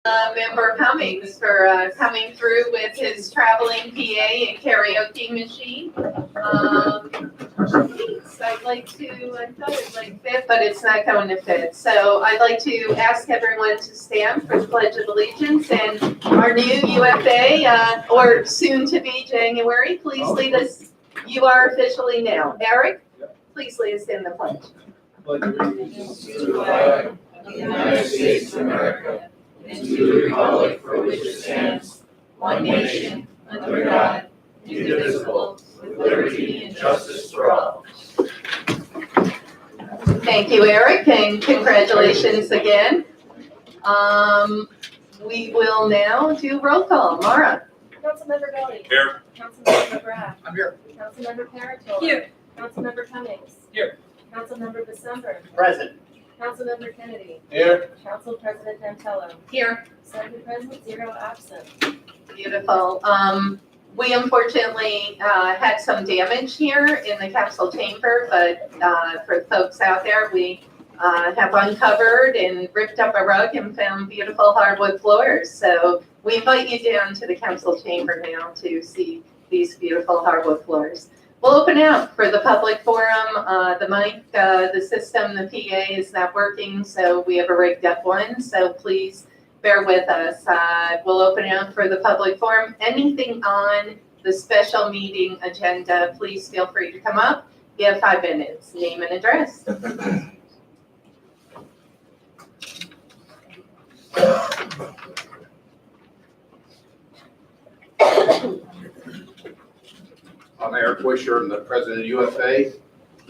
Member Cummings for coming through with his traveling PA and karaoke machine. I'd like to, I thought it might fit, but it's not going to fit. So I'd like to ask everyone to stand for the Pledge of Allegiance, and our new UFA, or soon to be January, please lead us. You are officially now. Eric, please lead us in the pledge. Pledge allegiance to the flag of the United States of America and to the republic for which it stands, one nation, under God, indivisible, with liberty and justice for all. Thank you, Eric, and congratulations again. We will now do roll call. Mara? Councilmember Belli. Here. Councilmember McGrath. I'm here. Councilmember Paratola. Here. Councilmember Cummings. Here. Councilmember December. Present. Councilmember Kennedy. Here. Council President Mantello. Here. 7 present, 0 absent. Beautiful. We unfortunately had some damage here in the council chamber, but for folks out there, we have uncovered and ripped up a rug and found beautiful hardwood floors. So we invite you down to the council chamber now to see these beautiful hardwood floors. We'll open out for the public forum. The mic, the system, the PA is not working, so we have a rigged up one. So please bear with us. We'll open out for the public forum. Anything on the special meeting agenda, please feel free to come up. You have 5 minutes. Name and address. I'm Eric Wisher, I'm the president of UFA.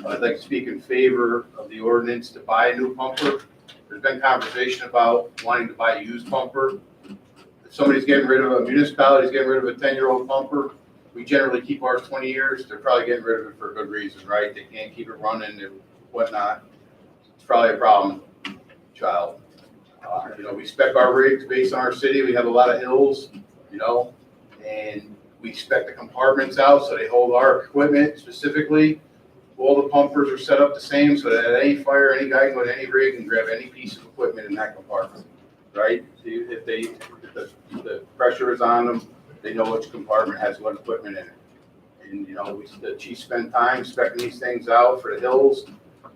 I'd like to speak in favor of the ordinance to buy a new pumper. There's been conversation about wanting to buy a used pumper. If somebody's getting rid of a municipality's getting rid of a 10-year-old pumper, we generally keep ours 20 years. They're probably getting rid of it for a good reason, right? They can't keep it running and whatnot. It's probably a problem, child. We spec our rigs based on our city. We have a lot of hills, and we spec the compartments out so they hold our equipment specifically. All the pumpers are set up the same so that at any fire, any guy can go to any rig and grab any piece of equipment in that compartment, right? If the pressure is on them, they know which compartment has what equipment in it. And, the chief spend time specing these things out for the hills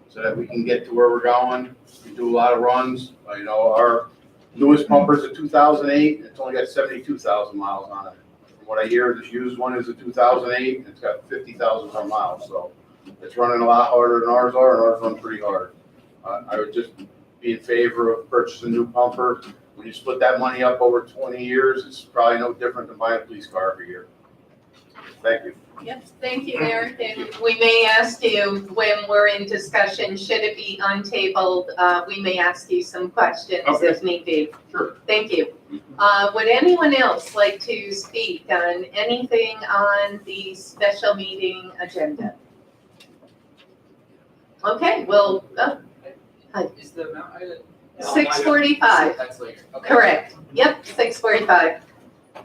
so that we can get to where we're going. We do a lot of runs. Our newest pumper is a 2008, and it's only got 72,000 miles on it. From what I hear, this used one is a 2008, and it's got 50,000 more miles. So it's running a lot harder than ours are, and ours run pretty hard. I would just be in favor of purchasing a new pumper. When you split that money up over 20 years, it's probably no different than buying a police car every year. Thank you. Yep, thank you, Eric. And we may ask you when we're in discussion, should it be untabled? We may ask you some questions if need be. Sure. Thank you. Would anyone else like to speak on anything on the special meeting agenda? Okay, well, Is the amount item? 6:45. That's later. Okay. Correct. Yep, 6:45.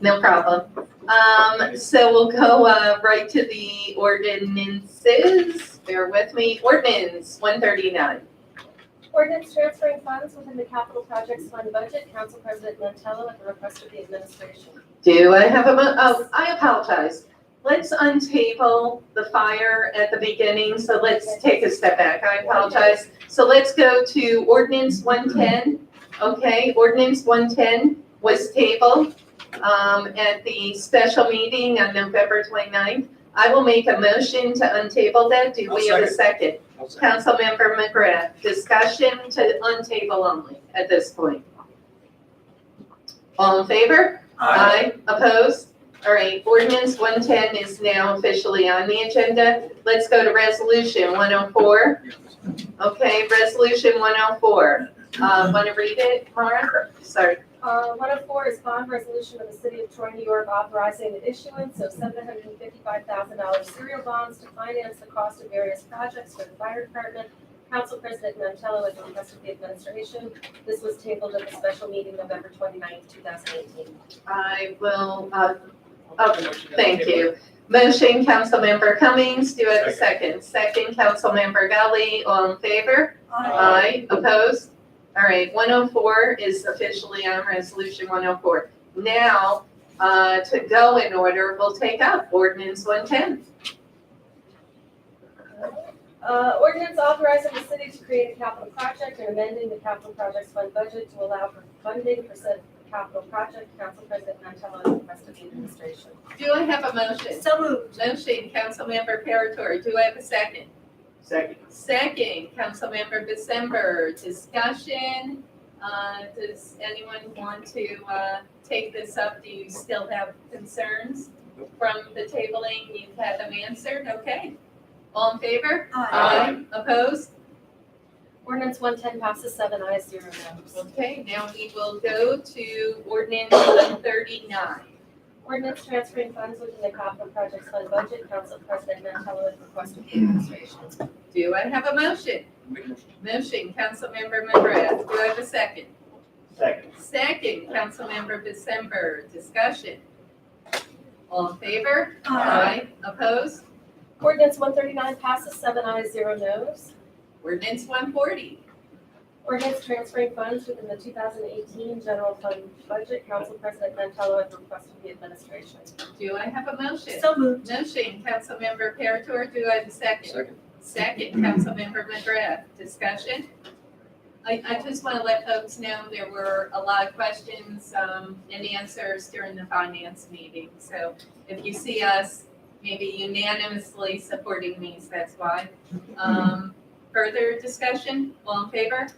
No problem. So we'll go right to the ordinances. Bear with me. Ordinance 139. Ordinance transferring funds within the capital projects fund budget. Council President Mantello at the request of the administration. Do I have I apologize. Let's untable the fire at the beginning. So let's take a step back. I apologize. So let's go to ordinance 110. Okay, ordinance 110 was tabled at the special meeting on November 29th. I will make a motion to untable that. Do we have a second? Councilmember McGrath, discussion to untable only at this point. All in favor? Aye. Opposed? All right, ordinance 110 is now officially on the agenda. Let's go to resolution 104. Okay, resolution 104. Want to read it, Mara? Sorry. 104 is bond resolution of the City of Troy, New York, authorizing the issuance of $755,000 serial bonds to finance the cost of various projects for the fire department. Council President Mantello at the request of the administration. This was tabled at the special meeting November 29th, 2018. I will, thank you. Motion, Councilmember Cummings. Do I have a second? Second, Councilmember Gully. All in favor? Aye. Opposed? All right, 104 is officially on resolution 104. Now, to go in order, we'll take up ordinance 110. Ordinance authorizing the city to create a capital project and amending the capital projects fund budget to allow for funding for said capital project. Council President Mantello has requested the administration. Do I have a motion? So moved. Motion, Councilmember Parator. Do I have a second? Second. Second, Councilmember December. Discussion. Does anyone want to take this up? Do you still have concerns from the tabling? You've had them answered? Okay. All in favor? Aye. Opposed? Ordinance 110 passes 7 ayes, 0 noes. Okay, now we will go to ordinance 139. Ordinance transferring funds within the capital projects fund budget. Council President Mantello has requested the administration. Do I have a motion? Make a motion. Motion, Councilmember McGrath. Do I have a second? Second. Second, Councilmember December. Discussion. All in favor? Aye. Opposed? Ordinance 139 passes 7 ayes, 0 noes. Ordinance 140. Ordinance transferring funds within the 2018 general fund budget. Council President Mantello has requested the administration. Do I have a motion? moved. Motion, Councilmember Parator. Do I have a second? Second. Second, Councilmember McGrath. Discussion. I just want to let folks know there were a lot of questions and answers during the finance meeting. So if you see us maybe unanimously supporting these, that's why. Further discussion? All in favor?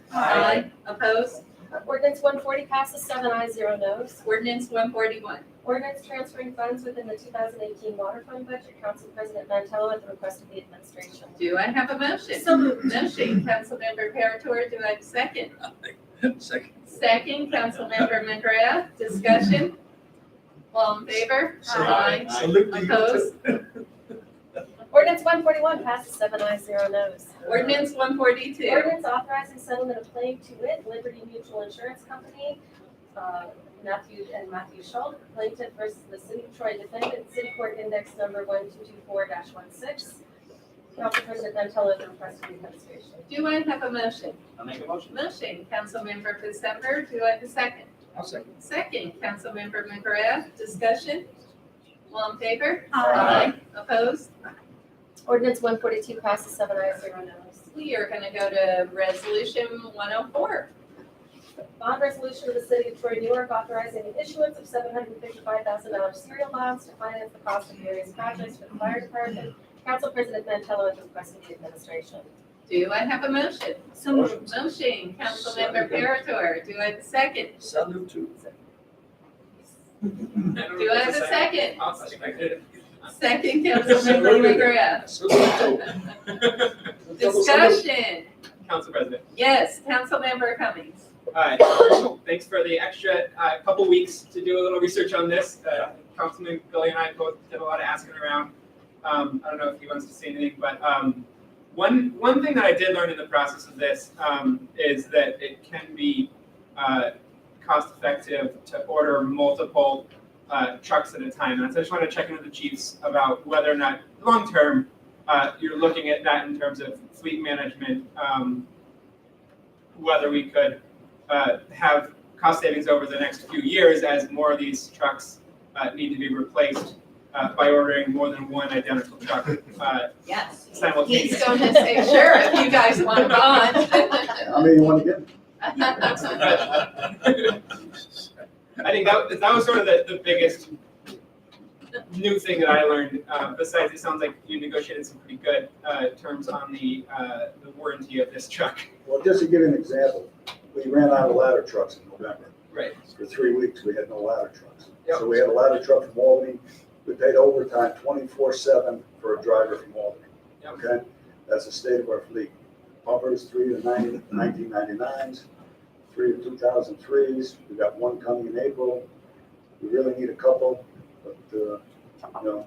Opposed? Ordinance 140 passes 7 ayes, 0 noes. Ordinance 141. Ordinance transferring funds within the 2018 water fund budget. Council President Mantello has requested the administration. Do I have a motion? moved. Motion, Councilmember Parator. Do I have a second? Second. Second, Councilmember McGrath. Discussion? All in favor? Aye. Opposed? Ordinance 141 passes 7 ayes, 0 noes. Ordinance 142. Ordinance authorizing settlement of claim to wit, Liberty Mutual Insurance Company, Matthew Schultz, plaintiff versus the City of Troy defendant, City Court Index number 1224-16. Council President Mantello has requested the administration. Do I have a motion? I'll make a motion. Motion, Councilmember December. Do I have a second? I'll second. Second, Councilmember McGrath. Discussion? All in favor? Aye. Opposed? Ordinance 142 passes 7 ayes, 0 noes. We are going to go to resolution 104. Bond resolution of the City of Troy, New York, authorizing the issuance of $755,000 serial bonds to finance the cost of various projects for the fire department. Council President Mantello has requested the administration. Do I have a motion? Motion. Motion, Councilmember Parator. Do I have a second? Salute to. Do I have a second? I'll second it. Second, Councilmember McGrath. Discussion. Council President. Yes, Councilmember Cummings. Thanks for the extra couple weeks to do a little research on this. Councilman Billy and I both did a lot of asking around. I don't know if he wants to say anything, but one thing that I did learn in the process of this is that it can be cost effective to order multiple trucks at a time. And so I just want to check in with the chiefs about whether or not long term you're looking at that in terms of fleet management, whether we could have cost savings over the next few years as more of these trucks need to be replaced by ordering more than one identical truck Yes. simultaneously. He's going to say, sure, if you guys want bond. How many you want to get? I think that was sort of the biggest new thing that I learned. Besides, it sounds like you negotiated some pretty good terms on the warranty of this truck. Well, just to give you an example, we ran out of ladder trucks in November. Right. For 3 weeks, we had no ladder trucks. Yep. So we had a ladder truck from Albany. We paid overtime 24/7 for a driver from Albany. Yep. Okay? That's the state of our fleet. Pumpers, 3 of the 1999s, 3 of 2003s. We got one coming in April. We really need a couple, but, you know,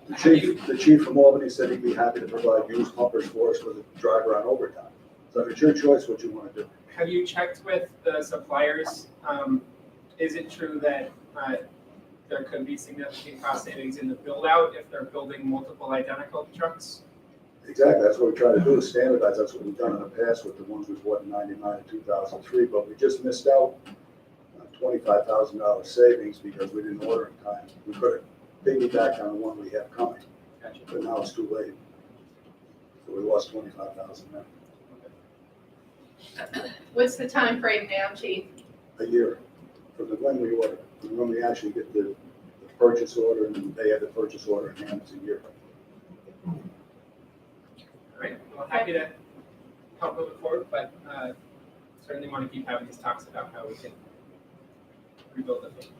the chief from Albany said he'd be happy to provide used pumpers for us with a driver on overtime. So it's your choice what you want to do. Have you checked with the suppliers? Is it true that there could be significant cost savings in the build out if they're building multiple identical trucks? Exactly, that's what we try to do, is standardize, that's what we've done in the past with the ones we bought in 99 and 2003, but we just missed out on $25,000 savings because we didn't order in time. We could have piggybacked on the one we have coming, Gotcha. but now it's too late. So we lost 25,000 there, What's the time frame now, chief? a year, from the when we order, from when we actually get the purchase order, and they have the purchase order in hand, it's a year. All right, well, happy to help moving forward, but certainly want to keep having these talks about how we can rebuild the fleet.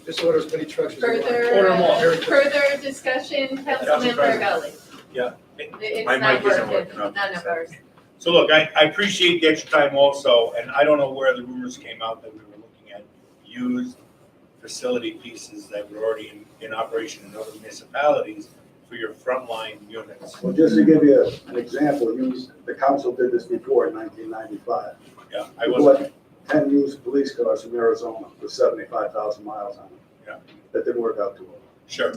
Just order as many trucks as you want. Further, Order them all, very quick. further discussion, Councilmember President. Gully? Yeah. It's My not mic isn't working, working out. none of ours. So look, I appreciate the extra time also, and I don't know where the rumors came out that we were looking at used facility pieces that were already in operation in other municipalities for your frontline units. Well, just to give you an example, the council did this before in 1995. Yeah, I We wasn't, bought 10 used police cars from Arizona with 75,000 miles on them. Yeah. That didn't work out too well. sure,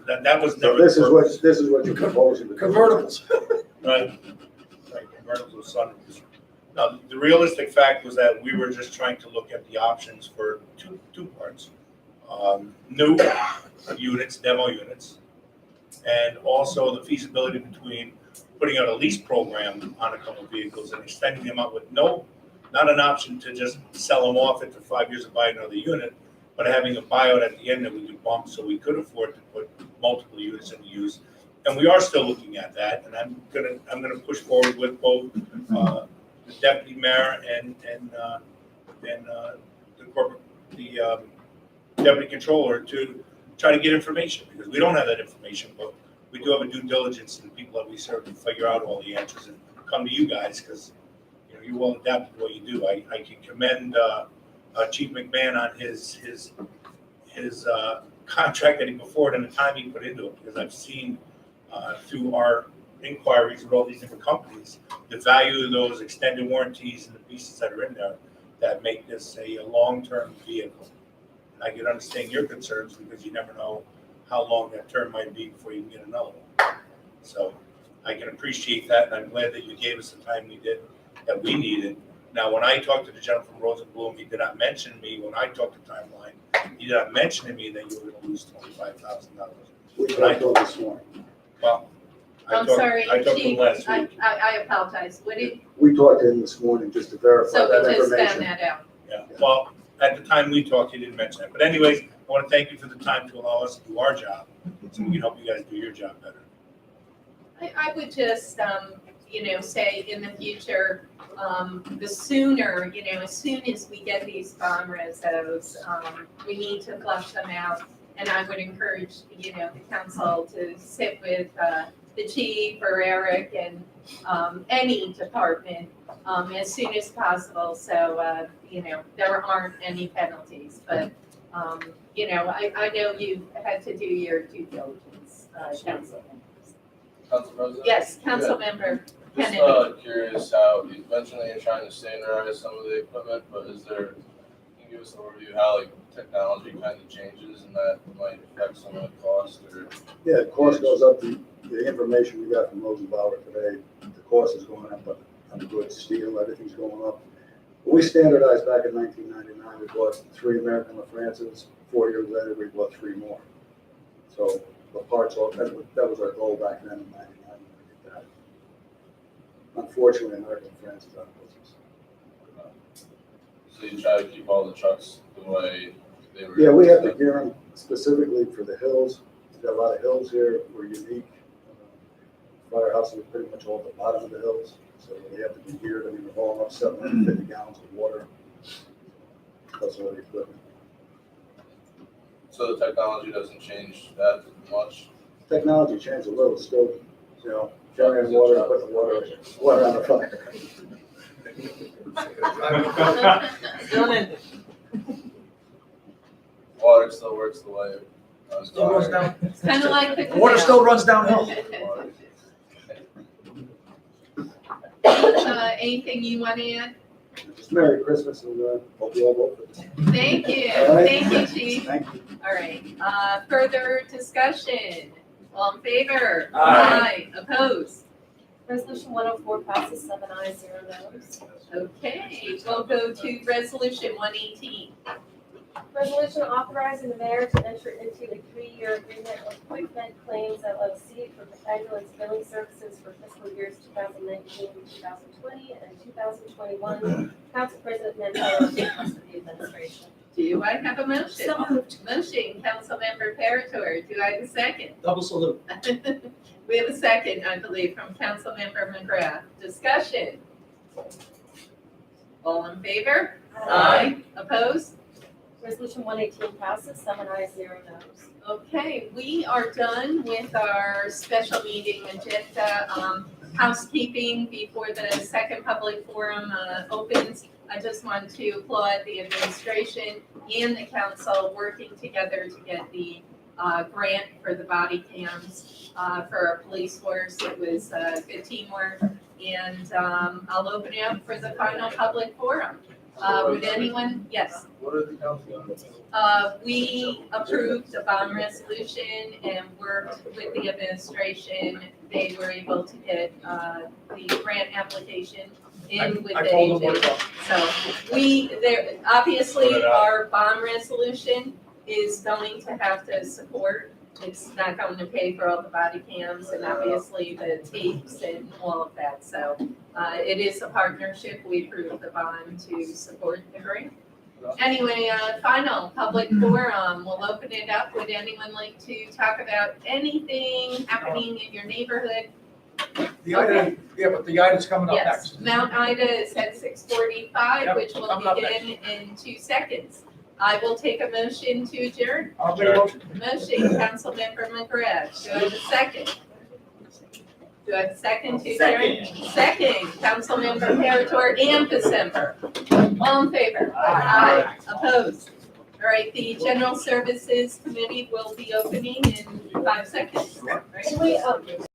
that was So never. this the is what you're proposing to do. Convertibles. Right, convertibles with sunroofs. Now, the realistic fact was that we were just trying to look at the options for two parts. New units, demo units, and also the feasibility between putting out a lease program on a couple of vehicles and extending them out with not an option to just sell them off after 5 years and buy another unit, but having a buyout at the end that we could bump so we could afford to put multiple units into use. And we are still looking at that, and I'm gonna push forward with both the deputy mayor and the deputy controller to try to get information, because we don't have that information, but we do have a due diligence in the people that we serve to figure out all the answers and come to you guys, because you're well adapted to what you do. I can commend Chief McMahon on his contract that he put forward and the time he put into it, because I've seen through our inquiries with all these different companies, the value of those extended warranties and the pieces that are in there that make this a long-term vehicle. And I can understand your concerns, because you never know how long that term might be before you can get another one. So I can appreciate that, and I'm glad that you gave us the time that we needed. Now, when I talked to the gentleman from Rosenblum, he did not mention me. When I talked to Timeline, he did not mention to me that you were going to lose $25,000. We talked about this morning. Well, I'm sorry, I talked to him Chief, last I week. apologize, what did, We talked to him this morning just to verify so that we just found information. that out. Yeah, well, at the time we talked, he didn't mention that. But anyways, I want to thank you for the time to allow us to do our job, so we can help you guys do your job better. I would just, say in the future, the sooner, as soon as we get these bomb resos, we need to flush them out. And I would encourage, the council to sit with the chief or Eric and any department as soon as possible, so, there aren't any penalties. But, I know you had to do your due diligence, Council members. Council President? Yes, Councilmember Just Kennedy. curious how, you mentioned that you're trying to standardize some of the equipment, but can you give us an overview of how technology kind of changes and that might affect some of the cost or? Yeah, the cost goes up, the information we got from Rosenbauer today, the cost is going up on the goods, steel, everything's going up. We standardized back in 1999, we bought 3 American LaFrances, 4 years later, we bought 3 more. So the parts, that was our goal back then in 99, when we did that. Unfortunately, American LaFrance is out of business. So you try to keep all the trucks the way they were? Yeah, we have to gear them specifically for the hills. We've got a lot of hills here, we're unique. Firehouses are pretty much all at the bottom of the hills, so they have to be geared. I mean, we're hauling up 750 gallons of water, plus all the equipment. So the technology doesn't change that much? Technology changed a little, still, generating water, and putting water on the fire. Water still works the way it was. Still goes down. It's kind of like the. Water still runs downhill. Anything you want to add? Just Merry Christmas and hope you all vote for this. Thank you, All right. thank you, Chief. Thank you. All right, further discussion. All in favor? Aye. Opposed? Resolution 104 passes 7 ayes, 0 noes. Okay, we'll go to resolution 118. Resolution authorizing the mayor to enter into a 3-year agreement with QuickMed Claims LLC for ambulance billing services for fiscal years 2019, 2020, and 2021. Council President Mandela on behalf of the administration. Do I have a motion? So moved. Motion, Councilmember Parator. Do I have a second? Double salute. We have a second, I believe, from Councilmember McGrath. Discussion. All in favor? Opposed? Resolution 118 passes 7 ayes, 0 noes. Okay, we are done with our special meeting agenda. Housekeeping before the second public forum opens. I just want to applaud the administration and the council working together to get the grant for the body cams for our police force. It was good teamwork, and I'll open it up for the final public forum. Would anyone, yes? What are the council? We approved the bond resolution and worked with the administration. They were able to get the grant application in with I the told them what agent. about. So obviously, Put it out. our bond resolution is going to have to support. It's not going to pay for all the body cams and obviously the tapes and all of that. So it is a partnership. We approved the bond to support the grant. Anyway, final public forum. We'll open it up. Would anyone like to talk about anything happening in your neighborhood? The item, yeah, but the item's coming up Yes, next. Mount Ida is at 6:45, Yep, which will coming up begin in 2 seconds. I will take a motion to adjourn. I'll make a motion. Motion, Councilmember McGrath. Do I have a second? Do I have a second to adjourn? Second. Second, Councilmember Parator and December. All in favor? Aye. Opposed? All right, the General Services Committee will be opening in 5 seconds. Right? Should we,